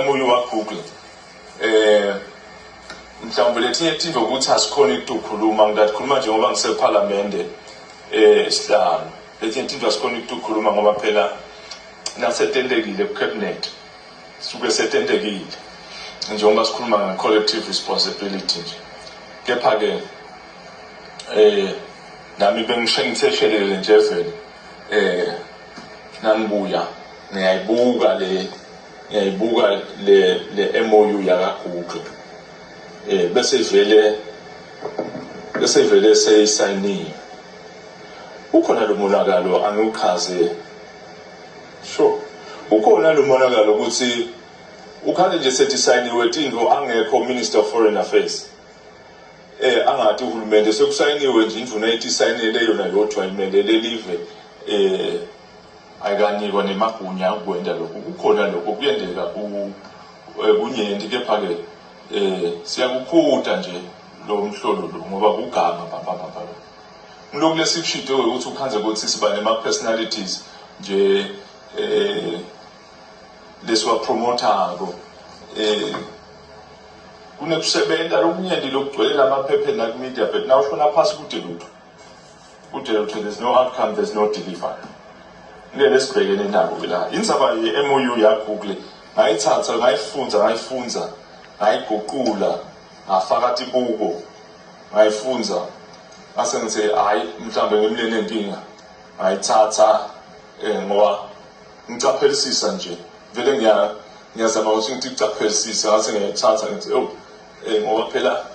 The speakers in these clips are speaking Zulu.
MOU wa Google mhlawumbe lethi ukuthi asikhona ukukhuluma ngidakhuluma nje ngoba ngiseParliament isihlanu lethi asikhona ukukhuluma ngoba phela nasetendekile kucabinet suke setendekile njengoba sikhuluma collective responsibility nje kepha ke nami bengishengiseshelele nje vele nangibuya ngiyayibuka le MOU ya Google bese vele seyisayiniwe ukhona lo monakalo angiuchaze sure ukhona lo monakalo ukuthi ukhale nje sethi sayiniwe into angekho Minister of Foreign Affairs angathi uhulumende sekusayiniwe nje indvuna ethi sayinele yona yodwa imele lelive ayikanikwa nemagunya ukwenda lokho kukhona lokho kuyendeka kunyenti kepha ke siyakukhutha nje lo mhlolo lo ngoba kugama baba ngiloko lesikushito ukuthi ukhanze ukuthi siba nema personalities nje leswa promotako kunekusebenta lokunyenti lokugcwelela amaphepha na media but now shona phasi kude there's no outcome, there's no delivery ngeke sibhekene nako la indzaba ye MOU ya Google ngayithatha ngayifunza ngayiguqula ngafaka ibuko ngayifunza ase ngithi hayi mhlambe ngimlene inkinga ngayithatha ngoba ngicaphelisisa nje vele ngiyazama ukuthi ngithi ngicaphelisisa ase ngiyithatha ngithi ngoba phela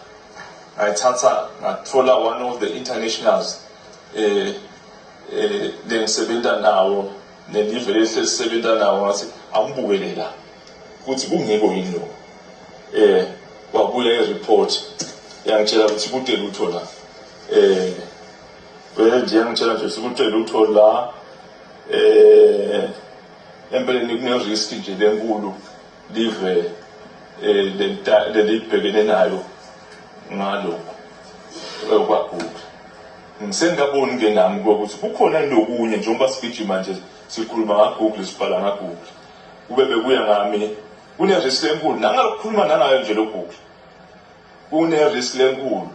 ngayithatha ngathola one of the internationals lengisebenza nawo nelive lesisebenza nawo ngathi angibukelela ukuthi kungekho yini lo wabuya ireport yangitshela ukuthi kude lutho la vele nje yangitshela nje ukuthi lutho la empeleni kune risk nje lenkulu live lelibhekene nayo ngalokho kwaGoogle ngisengaboni ke nami ukuthi kukhona lokunye njengoba sigijima nje sikhuluma ngaGoogle sibhala ngaGoogle kube bekuya ngami kune risk lenkulu nangalokukhuluma nanayo nje loGoogle kune risk lenkulu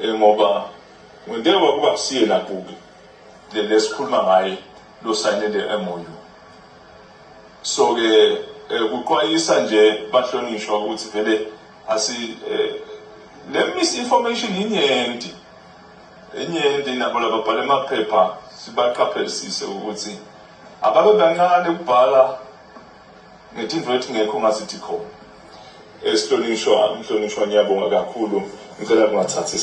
ngoba ngendewa kuba kusiye na Google lesikhuluma ngaye lo sayinele MOU so ke kuqwayisa nje bahlonishwa ukuthi vele le misinformation inyenti nabo lababhala emaphepha sibaqaphelisise ukuthi ababe bancane ukubhala ngetinto ethi ngekho ngasithi khona mhlonishwa ngiyabonga kakhulu ngicela kungathathi